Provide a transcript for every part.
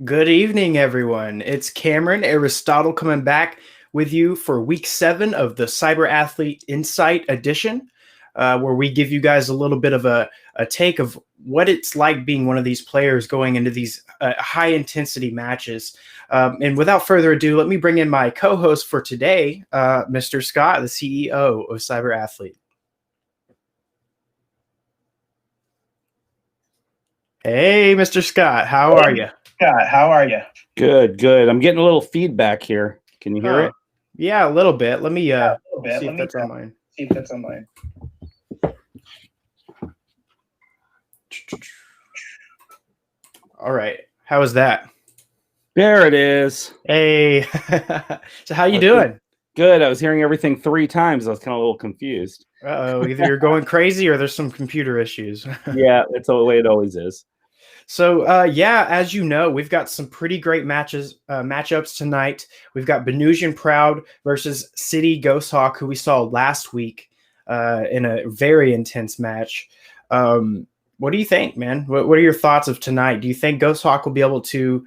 Good evening, everyone. It's Cameron Aristotle coming back with you for week 7 of the Cyberathlete Insight edition, where we give you guys a little bit of a take of what it's like being one of these players going into these high intensity matches. And without further ado, let me bring in my co host for today, Mr. Scott, the CEO of Cyberathlete. Hey, Mr. Scott, how are you? Scott, how are you? Good, good. I'm getting a little feedback here. Can you hear it? Yeah, a little bit. Let me see Let if me that's on mine. see if that's on mine. All right. How is that? There it is. Hey. So how you doing? Good. I was hearing everything 3 times. I was kind of a little confused. Uh-oh, either you're going crazy or there's some computer issues. Yeah, it's the way it always is. So, yeah, as you know, we've got some pretty great matchups tonight. We've got Venusian Proud versus City Ghosthawk, who we saw last week in a very intense match. What do you think, man? What are your thoughts of tonight? Do you think Ghosthawk will be able to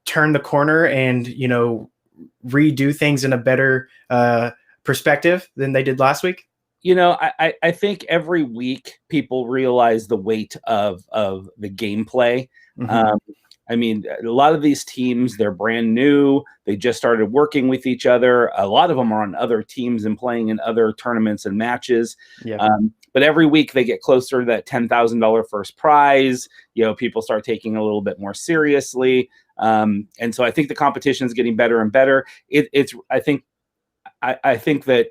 turn the corner and, redo things in a better perspective than they did last week? I think every week people realize the weight of the gameplay. Mm-hmm. I mean, a lot of these teams, they're brand new. They just started working with each other. A lot of them are on other teams and playing in other tournaments and matches. Yeah. But every week they get closer to that $10,000 first prize. People start taking a little bit more seriously. And so I think the competition is getting better and better. I think that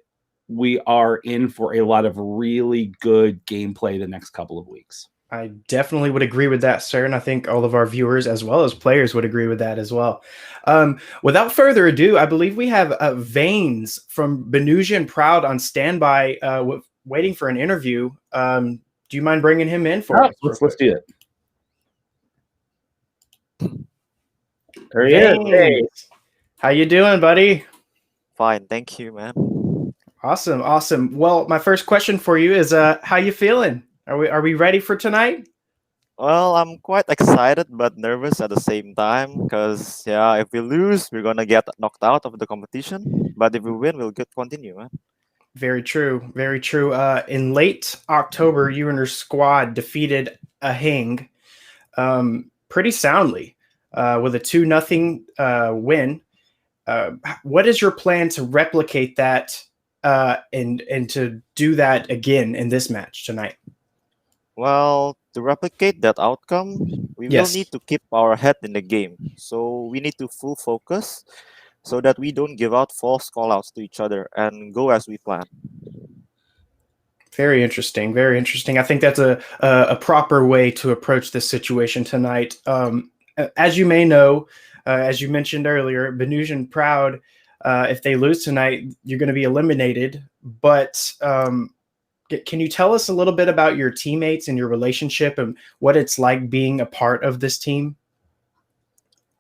we are in for a lot of really good gameplay the next couple of weeks. I definitely would agree with that, sir. And I think all of our viewers as well as players would agree with that as well. Without further ado, I believe we have Vanes from Venusian Proud on standby waiting for an interview. Do you mind bringing him in for us? Let's do it. There he is. Hey. How you doing, buddy? Fine, thank you, man. Awesome. Well, my first question for you is how you feeling? Are we ready for tonight? Well, I'm quite excited but nervous at the same time because, yeah, if we lose, we're gonna get knocked out of the competition. But if we win, we'll continue, man. Very true. Very true. In late October, you and your squad defeated a Hing pretty soundly with a 2-0 win. What is your plan to replicate that and to do that again in this match tonight? Well, to replicate that outcome, we will need to keep our head in the game. So we need to full focus so that we don't give out false callouts to each other and go as we plan. Very interesting. Very interesting. I think that's a proper way to approach this situation tonight. As you may know, as you mentioned earlier, Venusian Proud, if they lose tonight, you're going to be eliminated. But can you tell us a little bit about your teammates and your relationship and what it's like being a part of this team?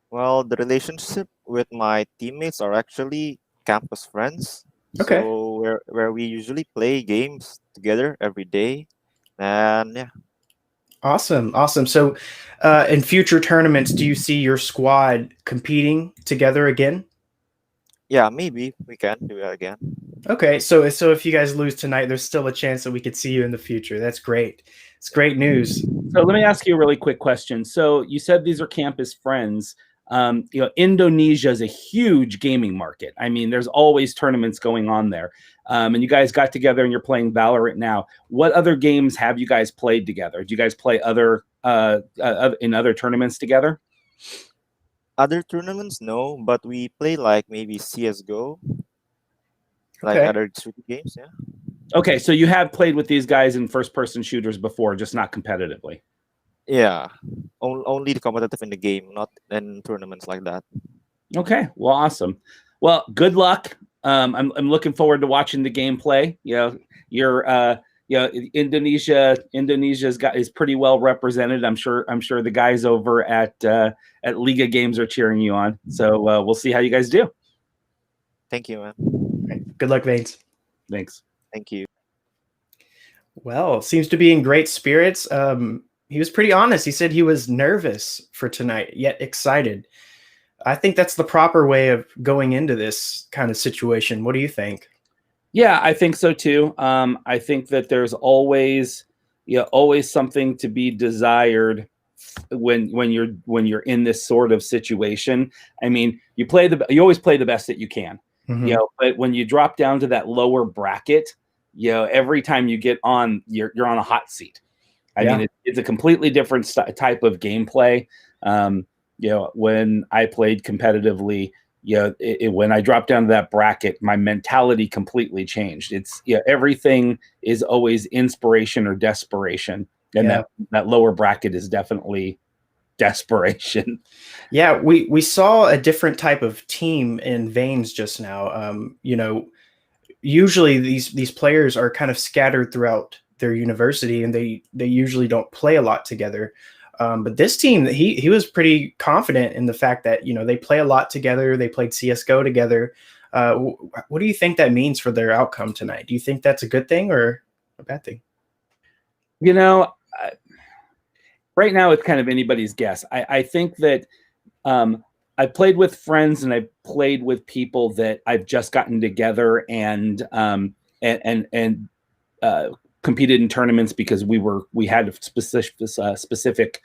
Well, the relationship with my teammates are actually campus friends. Okay. So where we usually play games together every day. And yeah. Awesome. So in future tournaments, do you see your squad competing together again? Yeah, maybe we can do that again. Okay, so if you guys lose tonight, there's still a chance that we could see you in the future. That's great. It's great news. So let me ask you a really quick question. So you said these are campus friends. Indonesia is a huge gaming market. I mean, there's always tournaments going on there. And you guys got together and you're playing Valorant now. What other games have you guys played together? Do you guys play in other tournaments together? Other tournaments, no, but we play like maybe CSGO, like Okay. other shooting games, yeah. Okay, so you have played with these guys in first-person shooters before, just not competitively. Yeah, only the competitive in the game, not in tournaments like that. Okay, well, awesome. Well, good luck. I'm looking forward to watching the gameplay. Indonesia's is pretty well represented. I'm sure the guys over at Liga Games are cheering you on. So we'll see how you guys do. Thank you, man. Right. Good luck, Vanes. Thanks. Thank you. Well, seems to be in great spirits. pretty honest. He said he was nervous for tonight, yet excited. I think that's the proper way of going into this kind of situation. What do you think? Yeah, I think so too. I think that there's always, always something to be desired when you're in this sort of situation. I mean, you always play the best that you can, but when you drop down to that lower bracket, every time you get on, you're on a hot seat. I mean, it's a completely different type of gameplay. When I played competitively, when I dropped down to that bracket, my mentality completely changed. It's everything is always inspiration or desperation, and that lower bracket is definitely desperation. Yeah, we saw a different type of team in Veins just now. Usually these players are kind of scattered throughout their university, and they usually don't play a lot together. But this team, he was pretty confident in the fact that they play a lot together. They played CS:GO together. What do you think that means for their outcome tonight? Do you think that's a good thing or a bad thing? Right now it's kind of anybody's guess. I think that I played with friends and I played with people that I've just gotten together and competed in tournaments because we had specific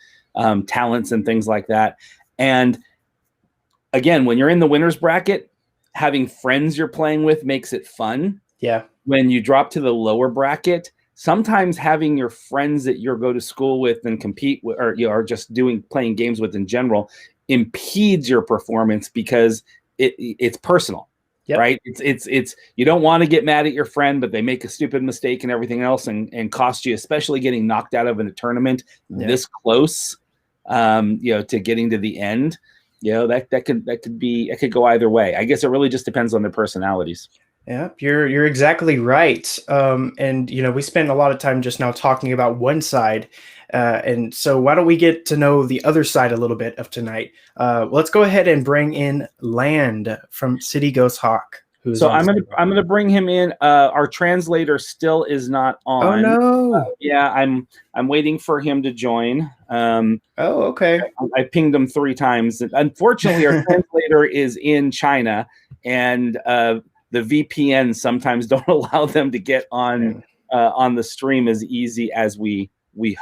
talents and things like that. And again, when you're in the winners bracket, having friends you're playing with makes it fun. Yeah. When you drop to the lower bracket, sometimes having your friends that you go to school with and compete with, or just playing games with in general, impedes your performance because it's personal. Yep. Right? It's you don't want to get mad at your friend, but they make a stupid mistake and everything else and cost you, especially getting knocked out of in a tournament this close, to getting to the end. That could go either way. I guess it really just depends on their personalities. Yeah, you're exactly right. And we spent a lot of time just now talking about one side, and so why don't we get to know the other side a little bit of tonight? Let's go ahead and bring in Land from City Ghost Hawk. So I'm gonna bring him in. Our translator still is not on. Oh no! Yeah, I'm waiting for him to join. Okay. I pinged him 3 times. Unfortunately, our translator is in China, and the VPN sometimes don't allow them to get on the stream as easy as we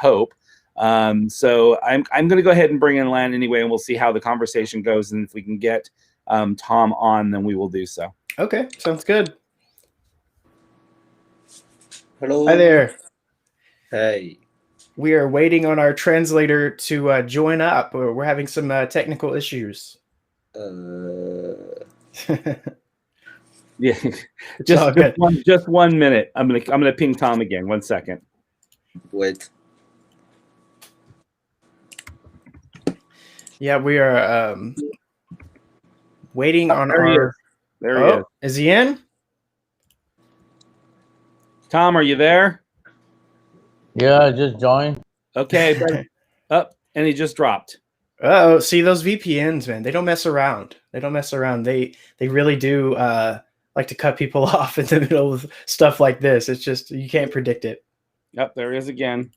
hope. So I'm going to go ahead and bring in Lan anyway, and we'll see how the conversation goes. And if we can get Tom on, then we will do so. Okay, sounds good. Hello. Hi there. Hey. We are waiting on our translator to join up. We're having some technical issues. Yeah, just 1 minute. I'm gonna ping Tom again. 1 second. Wait. Yeah, we are waiting on our. There he is. Is he in? Tom, are you there? Yeah, I just joined. Okay. And he just dropped. Oh, see those VPNs, man. They don't mess around. They really do like to cut people off in the middle of stuff like this. It's just you can't predict it. Yep, there he is again.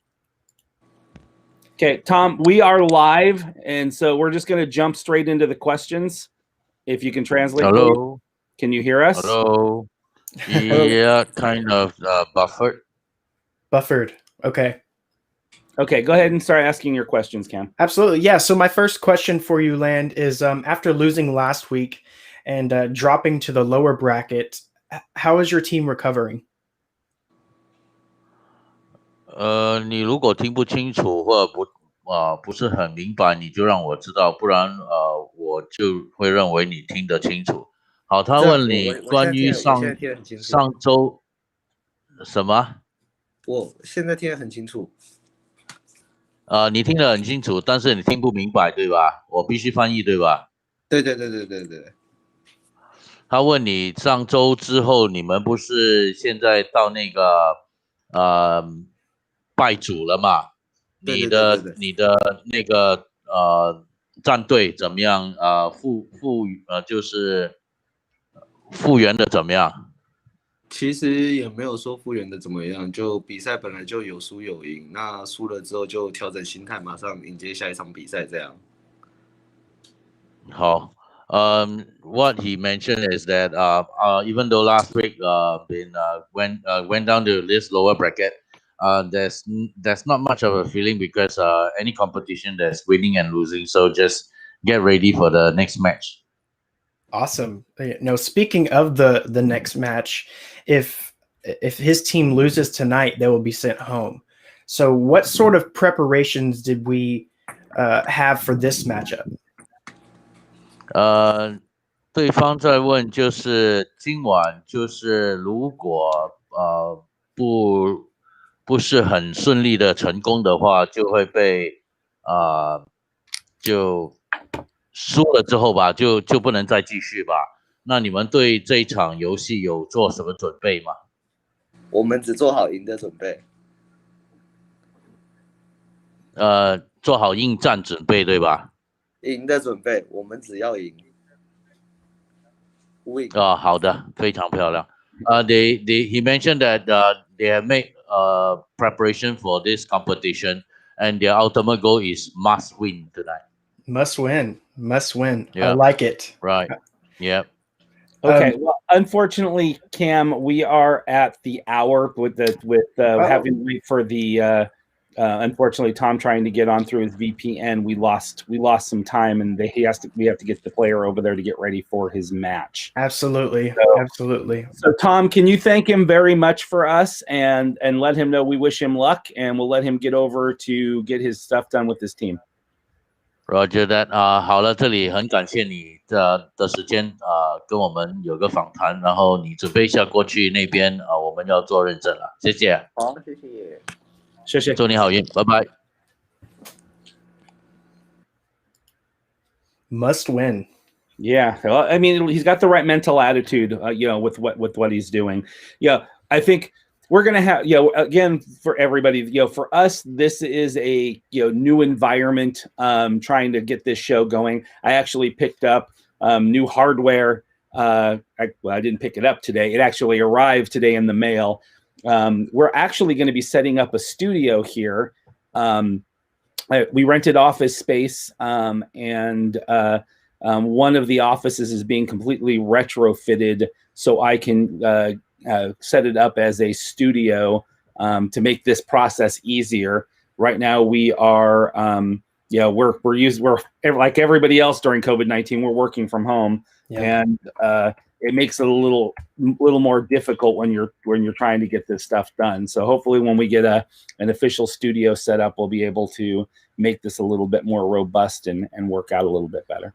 Okay, Tom, we are live, and so we're just going to jump straight into the questions. If you can translate. Hello. Can you hear us? Hello. Yeah, kind of buffered. Buffered. Okay. Okay, go ahead and start asking your questions, Cam. Absolutely. Yeah. So my first question for you, Land, is after losing last week and dropping to the lower bracket, how is your team recovering? 你如果听不清楚或者不是很明白，你就让我知道，不然我就会认为你听得清楚。好，他问你关于上周什么？我现在听得很清楚。你听得很清楚，但是你听不明白，对吧？我必须翻译，对吧？对。他问你上周之后，你们不是现在到那个拜主了嘛？你的那个战队怎么样？就是复原的怎么样？其实也没有说复原的怎么样，就比赛本来就有输有赢，那输了之后就调整心态，马上迎接下一场比赛这样。好。What he mentioned is that even though last week went down to this lower bracket, there's not much of a feeling because any competition there's winning and losing. So just get ready for the next match. Awesome. No, speaking of the next match, if his team loses tonight, they will be sent home. So what sort of preparations did we have for this matchup? 对方在问，就是今晚就是如果不是很顺利的成功的话，就会被就输了之后吧，就不能再继续吧。那你们对这一场游戏有做什么准备吗？我们只做好赢的准备。做好应战准备，对吧？赢的准备，我们只要赢。Win。好的，非常漂亮。He mentioned that they have made preparation for this competition, and their ultimate goal is must win tonight. Must win. Yeah. I like it. Right. Yep. Okay. Well, unfortunately, Cam, we are at the hour with having to wait for the. Unfortunately, Tom trying to get on through his VPN, we lost some time, and we have to get the player over there to get ready for his match. Absolutely. Absolutely. So, Tom, can you thank him very much for us and let him know we wish him luck, and we'll let him get over to get his stuff done with his team. Roger that. 好了，这里很感谢你的时间跟我们有个访谈，然后你准备一下过去那边我们要做认证了，谢谢。好，谢谢。谢谢，祝你好运，拜拜。Must win. Yeah, well, I mean, he's got the right mental attitude, with what he's doing. Yeah, I think we're gonna have, again, for everybody, for us, this is a new environment. Trying to get this show going. I actually picked up new hardware. I didn't pick it up today. It actually arrived today in the mail. We're actually going to be setting up a studio here. We rented office space, and one of the offices is being completely retrofitted, so I can set it up as a studio to make this process easier. Right now, we are, we're like everybody else during COVID-19. We're working from home, and it makes it a little more difficult when you're trying to get this stuff done. So hopefully when we get an official studio set up, we'll be able to make this a little bit more robust and work out a little bit better.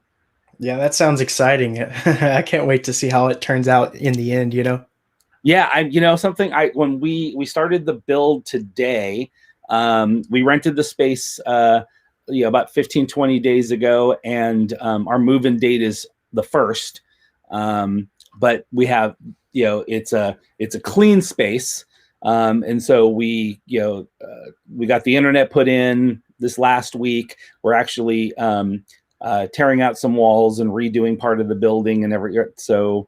Yeah, that sounds exciting. I can't wait to see how it turns out in the end, Yeah, when we started the build today, we rented the space about 15, 20 days ago, and our move-in date is the 1st. But we have, it's a clean space. And so we got the internet put in this last week. We're actually tearing out some walls and redoing part of the building and so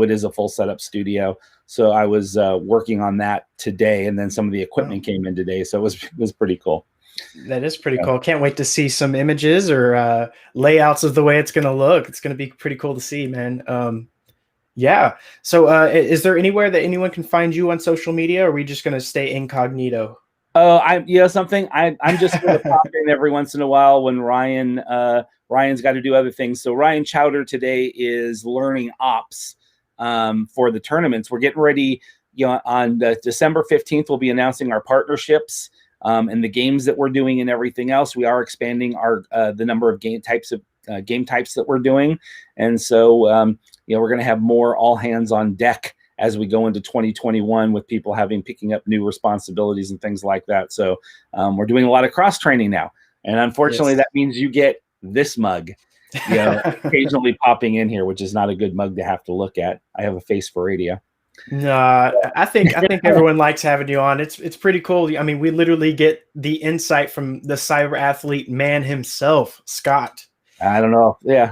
it is a full setup studio. So I was working on that today, and then some of the equipment came in today. So it was pretty cool. That is pretty cool. Can't wait to see some images or layouts of the way it's going to look. It's going to be pretty cool to see, man. Yeah. So is there anywhere that anyone can find you on social media, or are we just going to stay incognito? Oh, I'm just going to pop in every once in a while when Ryan's got to do other things. So Ryan Chowder today is learning ops for the tournaments. We're getting ready, on December 15th, we'll be announcing our partnerships and the games that we're doing and everything else. We are expanding the number of game types that we're doing. And so, we're going to have more all hands on deck as we go into 2021 with people picking up new responsibilities and things like that. So we're doing a lot of cross training now. And unfortunately, that means you get this mug, occasionally popping in here, which is not a good mug to have to look at. I have a face for radio. No, I think everyone likes having you on. It's pretty cool. I mean, we literally get the insight from the cyber athlete man himself, Scott. I don't know. Yeah.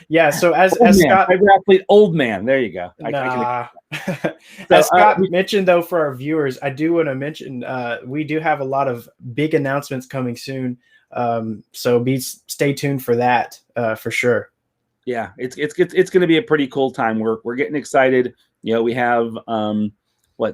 Yeah. So as Old man, Scott, Cyberathlete old man. There you go. nah. So, As Scott mentioned, though, for our viewers, I do want to mention we do have a lot of big announcements coming soon. So stay tuned for that for sure. Yeah, it's going to be a pretty cool time. We're getting excited. You know, we have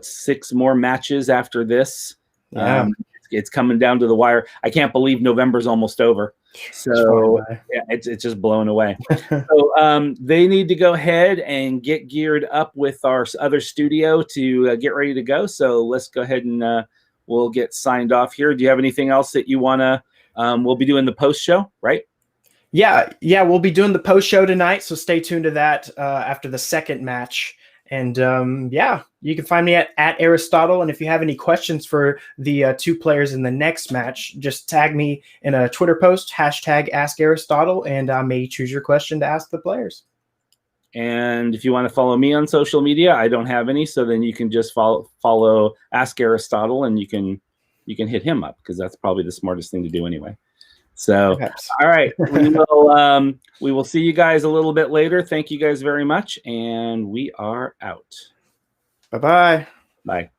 6 more matches after this. Yeah. It's coming down to the wire. I can't believe November's almost over. So yeah, it's just blown away. So they need to go ahead and get geared up with our other studio to get ready to go. So let's go ahead and we'll get signed off here. Do you have anything else that you want to? We'll be doing the post show, right? Yeah, we'll be doing the post show tonight, so stay tuned to that after the second match. And yeah, you can find me at Aristotle. And if you have any questions for the 2 players in the next match, just tag me in a Twitter post, #AskAristotle, and I may choose your question to ask the players. And if you want to follow me on social media, I don't have any, so then you can just follow Ask Aristotle, and you can hit him up because that's probably the smartest thing to do anyway. So, Perhaps. All right, we will see you guys a little bit later. Thank you guys very much, and we are out. Bye-bye. Bye.